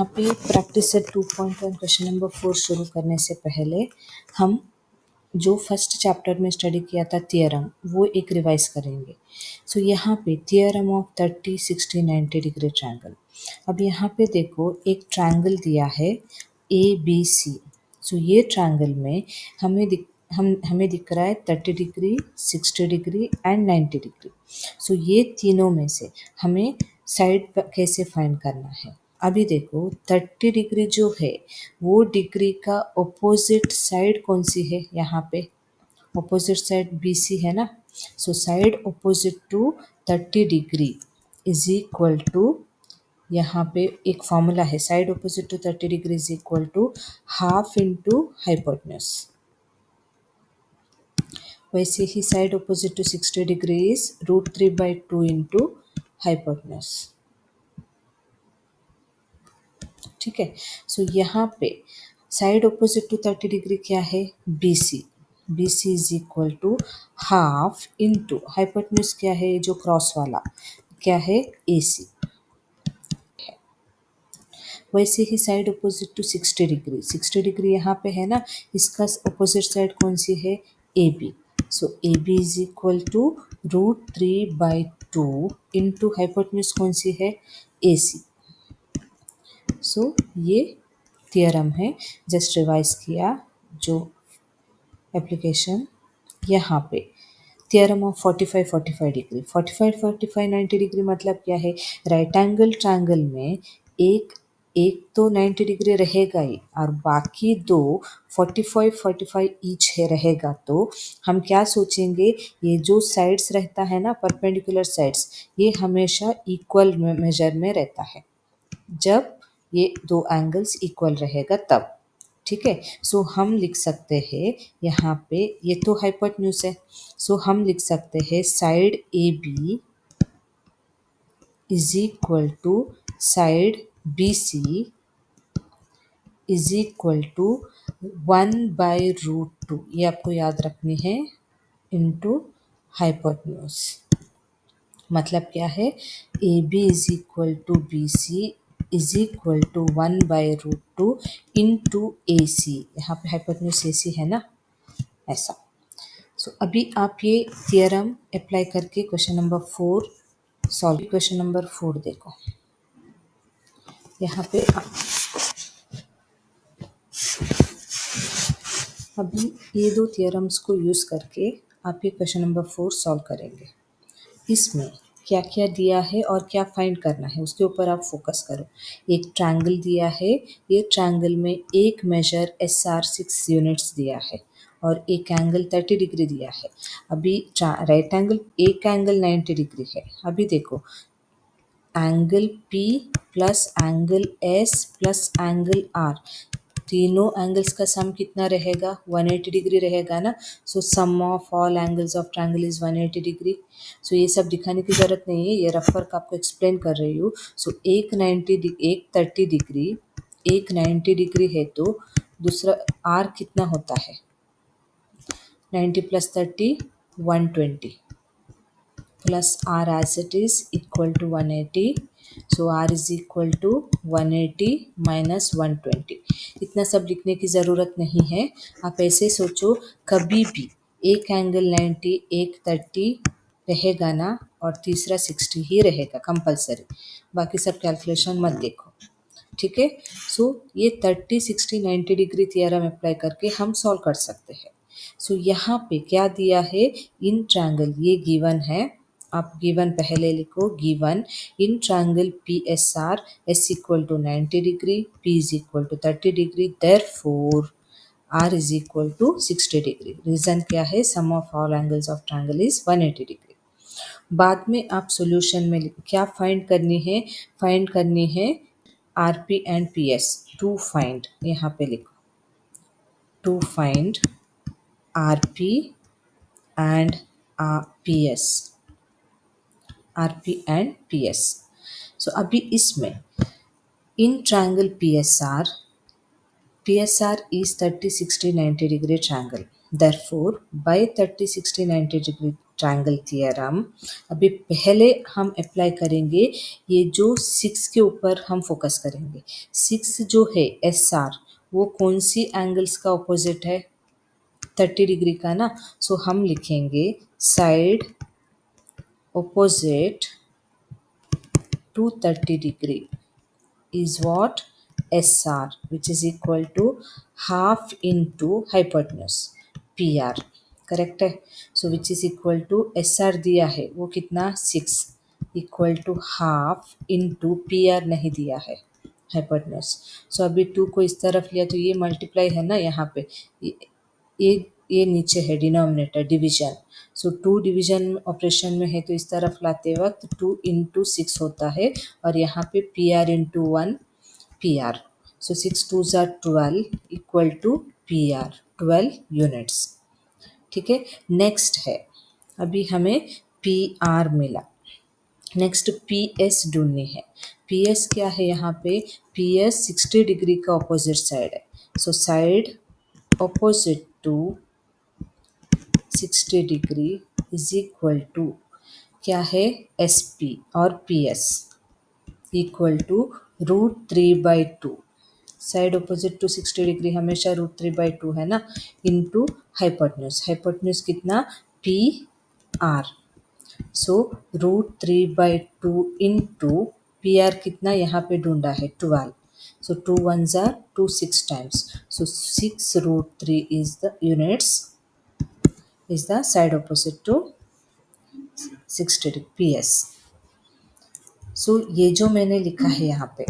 यहाँ पे practice set 2.1 question number 4 शुरू करने से पहले हम जो फर्स्ट चैप्टर में स्टडी किया था थियरम वो एक रिवाइज करेंगे। सो यहाँ पे थियरम ऑफ 30, 60, 90 डिग्री ट्रायंगल। अब यहाँ पे देखो एक ट्रायंगल दिया है ABC। सो ये ट्रायंगल में हमें दिख रहा है 30 degree, 60 degree and 90 degree. So ये तीनों में से हमें साइड कैसे फाइंड करना है। अभी देखो 30 डिग्री जो है वो डिग्री का ऑपोजिट साइड कौन सी है, यहाँ पे ऑपोजिट साइड BC है ना। So side opposite to 30 degree is equal to, यहाँ पे एक फॉर्मूला है, side opposite to 30 degree is equal to half into hypotenuse. वैसे ही side opposite to 60 degree is √3/2 into hypotenuse. ठीक है। सो यहाँ पे साइड ऑपोजिट टू 30 डिग्री क्या है, BC। BC is equal to half into hypotenuse क्या है, जो क्रॉस वाला क्या है, AC। वैसे ही side opposite to 60 degree, 60 degree यहाँ पे है ना, इसका ऑपोजिट साइड कौन सी है, AB। So AB is equal to √3/2 into hypotenuse कौन सी है, AC। सो ये थियरम है, जस्ट रिवाइज किया जो एप्लीकेशन। यहाँ पे थियरम ऑफ 45, 45 डिग्री, 45, 45, 90 डिग्री मतलब क्या है, राइट एंगल ट्रायंगल में एक एक तो 90 डिग्री रहेगा ही और बाकी दो 45, 45 ईच है रहेगा। तो हम क्या सोचेंगे, ये जो साइड्स रहता है ना, परपेंडिकुलर साइड्स, ये हमेशा इक्वल मेजर में रहता है जब ये दो एंगल्स इक्वल रहेगा तब। ठीक है। सो हम लिख सकते हैं यहाँ पे, ये तो हाइपोटेन्यूज है, सो हम लिख सकते हैं side AB is equal to side BC is equal to 1/√2, ये आपको याद रखनी है, इंटू हाइपोटेन्यूज। मतलब क्या है, AB is equal to BC is equal to 1/√2 into AC। यहाँ पे हाइपोटेन्यूज AC है ना, ऐसा। सो अभी आप ये थियरम अप्लाई करके question number 4 solve. Question number 4 देखो, यहाँ पे अभी ये दो थियरम्स को यूज़ करके आप ये क्वेश्चन नंबर 4 सॉल्व करेंगे। इसमें क्या क्या दिया है और क्या फाइंड करना है उसके ऊपर आप फोकस करो। एक ट्रायंगल दिया है, ये ट्रायंगल में एक मेजर SR 6 यूनिट्स दिया है और एक एंगल 30 डिग्री दिया है। अभी राइट एंगल, एक एंगल 90 डिग्री है। अभी देखो angle P plus angle S plus angle R, तीनों एंगल्स का सम कितना रहेगा, 180 डिग्री रहेगा ना। So sum of all angles of triangle is 180 degree. So ये सब दिखाने की ज़रूरत नहीं है, ये रफ वर्क आपको एक्सप्लेन कर रही हूँ। सो एक 30 डिग्री, एक 90 डिग्री है तो दूसरा R कितना होता है, 90 plus 30 120 plus R as it is equal to 180. So R is equal to 180 minus 120. इतना सब लिखने की ज़रूरत नहीं है। आप ऐसे सोचो, कभी भी एक एंगल 90, एक 30 रहेगा ना और तीसरा 60 ही रहेगा कंपलसरी, बाकी सब कैलकुलेशन मत देखो। ठीक है। सो ये 30, 60, 90 डिग्री थियरम अप्लाई करके हम सॉल्व कर सकते हैं। सो यहाँ पे क्या दिया है, इन ट्रायंगल, ये गिवन है, आप गिवन पहले लिखो, given in triangle PSR S equal to 90 degree, P is equal to 30 degree, therefore R is equal to 60 degree. Reason क्या है, sum of all angles of triangle is 180 degree. बाद में आप सॉल्यूशन में क्या फाइंड करनी है, फाइंड करनी है RP and PS to find, यहाँ पे लिखो to find RP and PS, RP and PS। So अभी इसमें in triangle PSR is 30, 60, 90 degree triangle. Therefore, by 30, 60, 90 degree triangle theorem. अभी पहले हम अप्लाई करेंगे, ये जो 6 के ऊपर हम फोकस करेंगे। 6 जो है एस आर, वो कौन सी एंगल्स का ऑपोजिट है? 30 डिग्री का ना। सो हम लिखेंगे side opposite to 30 degree is what? SR, which is equal to half into hypotenuse PR, correct है। So which is equal to SR दिया है वो कितना 6 equal to half into PR नहीं दिया है हाइपोटेन्यूज। सो अभी 2 को इस तरफ लिया तो ये मल्टीप्लाई है ना यहाँ पे, ये ये नीचे है डिनोमिनेटर डिवीजन। सो 2 डिवीजन ऑपरेशन में है तो इस तरफ लाते वक्त 2 इंटू 6 होता है और यहाँ पे PR इंटू 1 PR। सो 6 टू ज़ार 12 इक्वल टू PR 12 यूनिट्स। ठीक है, नेक्स्ट है, अभी हमें PR मिला। नेक्स्ट PS ढूंढनी है। PS क्या है यहाँ पे? PS 60 डिग्री का ऑपोजिट साइड है। So side opposite to 60 degree is equal to क्या है? SP और PS equal to √3/2। Side opposite to 60 degree हमेशा √3/2 है ना, इंटू हाइपोटेन्यूज। हाइपोटेन्यूज कितना? PR। सो √3/2 इंटू PR कितना यहाँ पे ढूंढा है? 12। सो 2 1s are 2 6 times. So 6 √3 is the units, is the side opposite to 60 degree PS. सो ये जो मैंने लिखा है यहाँ पे,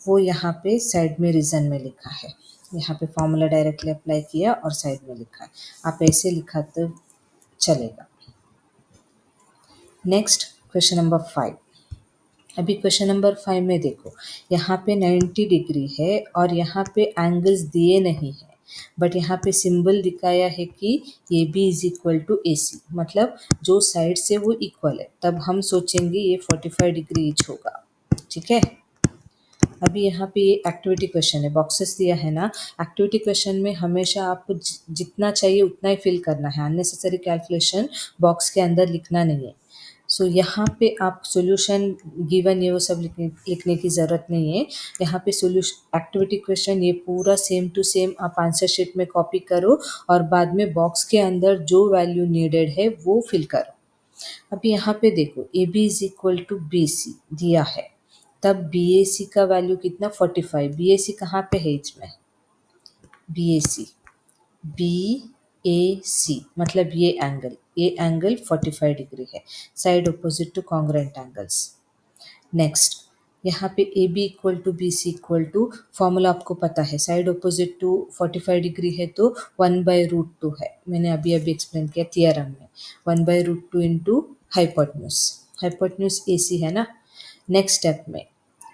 वो यहाँ पे साइड में रीजन में लिखा है। यहाँ पे फॉर्मूला डायरेक्टली अप्लाई किया और साइड में लिखा है। आप ऐसे लिखा तो चलेगा। Next question number 5। अभी क्वेश्चन नंबर 5 में देखो, यहाँ पे 90 डिग्री है और यहाँ पे एंगल्स दिए नहीं है, बट यहाँ पे सिंबल दिखाया है कि A B is equal to AC, मतलब जो साइड से वो इक्वल है, तब हम सोचेंगे ये 45 डिग्री ईच होगा। ठीक है, अभी यहाँ पे ये एक्टिविटी क्वेश्चन है, बॉक्सेस दिया है ना। एक्टिविटी क्वेश्चन में हमेशा आपको जितना चाहिए उतना ही फिल करना है, अननेसेसरी कैलकुलेशन बॉक्स के अंदर लिखना नहीं है। सो यहाँ पे आप सॉल्यूशन गिवन ये वो सब लिखने की ज़रूरत नहीं है। यहाँ पे सॉल्यूशन एक्टिविटी क्वेश्चन ये पूरा सेम टू सेम आप आंसर शीट में कॉपी करो और बाद में बॉक्स के अंदर जो वैल्यू नीडेड है वो फिल करो। अभी यहाँ पे देखो, AB is equal to BC दिया है, तब BAC का वैल्यू कितना? 45। BAC कहाँ पे है इसमें? BAC मतलब ये एंगल 45 डिग्री है, side opposite to congruent angles. Next, यहाँ पे AB equal to BC equal to, formula आपको पता है, साइड ऑपोजिट टू 45 डिग्री है तो 1/√2 है, मैंने अभी एक्सप्लेन किया थियरम में। 1/√2 इंटू हाइपोटेन्यूज, हाइपोटेन्यूज AC है ना। नेक्स्ट स्टेप में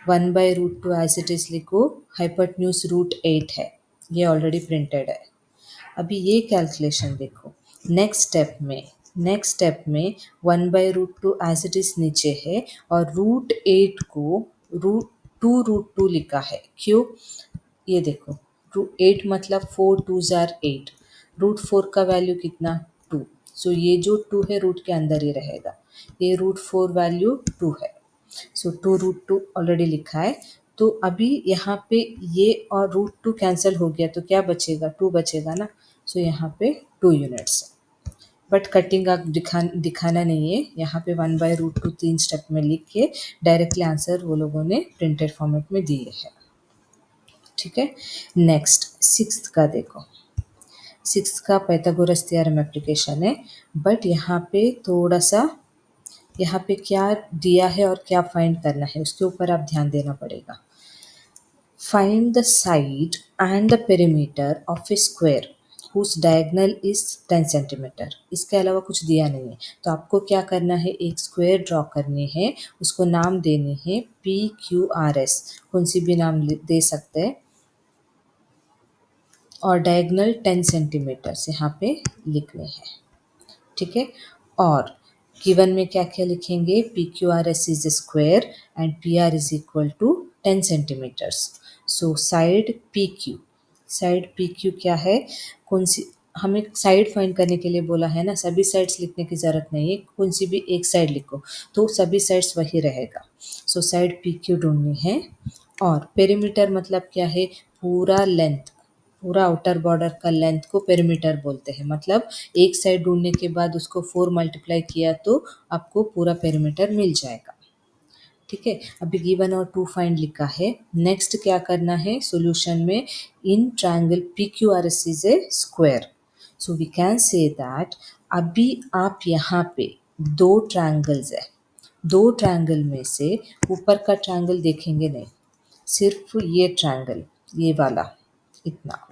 1/√2 एज इट इज लिखो, हाइपोटेन्यूज √8 है, ये ऑलरेडी प्रिंटेड है। अभी ये कैलकुलेशन देखो, नेक्स्ट स्टेप में 1/√2 एज इट इज नीचे है और √8 को √2 लिखा है। क्यों? ये देखो, √8 मतलब 4 2s are 8, √4 का वैल्यू कितना? 2। सो ये जो 2 है रूट के अंदर ही रहेगा, ये √4 वैल्यू 2 है। सो 2√2 ऑलरेडी लिखा है। तो अभी यहाँ पे ये और √2 कैंसिल हो गया तो क्या बचेगा? 2 बचेगा ना। सो यहाँ पे 2 यूनिट्स है, बट कटिंग आप दिखाना नहीं है। यहाँ पे 1/√2 3 स्टेप में लिख के डायरेक्टली आंसर वो लोगों ने प्रिंटेड फॉर्मेट में दिए है। ठीक है, नेक्स्ट 6th का देखो, 6th का पाइथागोरस थ्योरम एप्लीकेशन है, बट यहाँ पे थोड़ा सा, यहाँ पे क्या दिया है और क्या फाइंड करना है उसके ऊपर आप ध्यान देना पड़ेगा। Find the side and the perimeter of A square whose diagonal is 10 centimetre. इसके अलावा कुछ दिया नहीं है, तो आपको क्या करना है, एक स्क्वायर ड्रॉ करनी है, उसको नाम देनी है PQRS, कौन सी भी नाम दे सकते हैं, और डायगोनल 10 सेंटीमीटर यहाँ पे लिखने हैं। ठीक है, और गिवन में क्या क्या लिखेंगे? PQRS is a square and PR is equal to 10 centimetres. So side PQ क्या है, कौन सी हमें साइड फाइंड करने के लिए बोला है ना, सभी साइड्स लिखने की ज़रूरत नहीं है, कौन सी भी एक साइड लिखो तो सभी साइड्स वही रहेगा। सो साइड पी क्यू ढूंढनी है। और पेरीमीटर मतलब क्या है, पूरा लेंथ, पूरा आउटर बॉर्डर का लेंथ को पेरीमीटर बोलते हैं। मतलब एक साइड ढूंढने के बाद उसको 4 मल्टीप्लाई किया तो आपको पूरा पेरीमीटर मिल जाएगा। ठीक है, अभी गिवन और टू फाइंड लिखा है। नेक्स्ट क्या करना है सॉल्यूशन में, in triangle P Q R S is a square, so we can say that अभी आप यहाँ पे दो ट्रायंगल्स है, दो ट्रायंगल में से ऊपर का ट्रायंगल देखेंगे नहीं, सिर्फ ये ट्रायंगल, ये वाला इतना,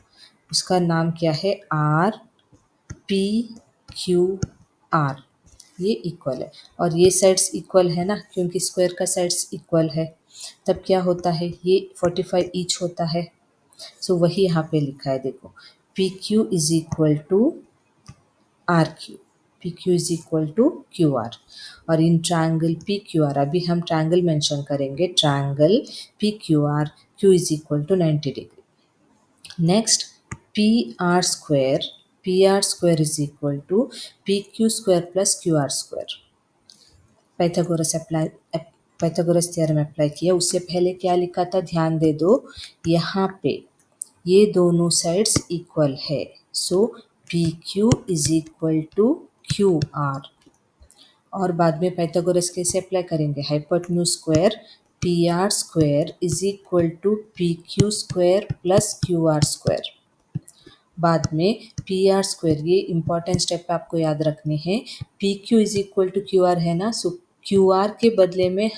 उसका नाम क्या है, आर पी क्यू आर, ये इक्वल है। और ये साइड्स इक्वल है ना, क्योंकि स्क्वायर का साइड्स इक्वल है, तब क्या होता है, ये 45 ईच होता है। सो वही यहाँ पे लिखा है, देखो, P Q is equal to R Q, P Q is equal to Q R. और in triangle P Q R, अभी हम ट्रायंगल मेंशन करेंगे, triangle P Q R, Q is equal to 90 degree. Next P R square is equal to P Q square plus Q R square. Pythagoras theorem apply किया, उससे पहले क्या लिखा था ध्यान दे दो, यहाँ पे ये दोनों साइड्स इक्वल है, so P Q is equal to Q R. और बाद में पाइथागोरस कैसे अप्लाई करेंगे, hypotenuse square P R square is equal to P Q square plus Q R square. बाद में पी आर स्क्वायर, ये इंपॉर्टेंट स्टेप आपको याद रखने हैं, P Q is equal to Q R है ना, सो क्यू आर के बदले में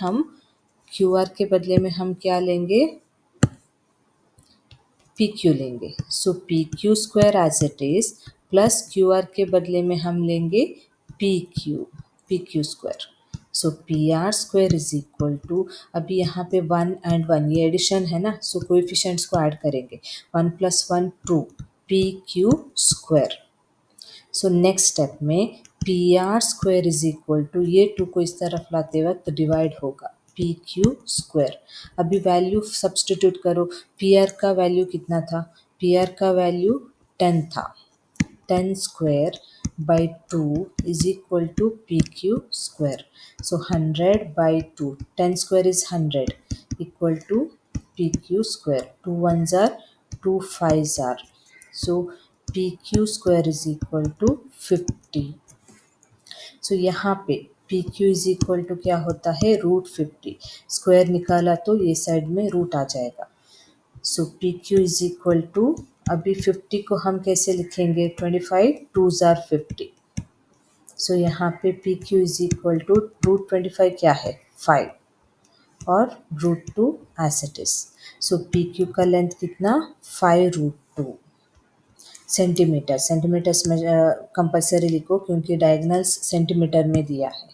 हम क्या लेंगे, पी क्यू लेंगे। So P Q square as it is plus Q R के बदले में हम लेंगे P Q square. So P R square is equal to, अभी यहाँ पे 1 एंड 1 ये एडिशन है ना, सो कोएफिशिएंट्स को ऐड करेंगे, 1 + 1 2 P Q square. So next step में P R square is equal to, ये 2 को इस तरफ लाते वक्त डिवाइड होगा, पी क्यू स्क्वायर। अभी वैल्यू सब्सटीट्यूट करो, पी आर का वैल्यू कितना था, पी आर का वैल्यू 10 था, 10 square by 2 is equal to P Q square. So 100 by 2, 10 square is 100 equal to P Q square, 2 1s are 2 5s are, so P Q square is equal to 50। So यहाँ पे P Q is equal to क्या होता है, √50, square निकाला तो ये side में root आ जाएगा। So P Q is equal to, अभी 50 को हम कैसे लिखेंगे, 25 2s are 50। सो यहाँ पे P Q is equal to √25 क्या है 5 और √2 as it is. So P Q का लेंथ कितना, 5√2 सेंटीमीटर, सेंटीमीटर्स में कंपलसरी लिखो क्योंकि डायगनल्स सेंटीमीटर में दिया है।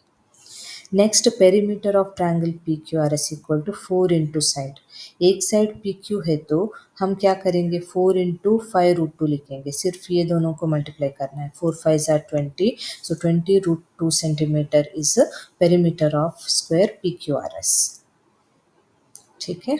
Next perimeter of triangle P Q R S equal to 4 into side, एक साइड पी क्यू है तो हम क्या करेंगे, 4 इंटू 5√2 लिखेंगे, सिर्फ ये दोनों को मल्टीप्लाई करना है, 4 5s are 20, so 20√2 centimetre is perimeter of square P Q R S. ठीक है।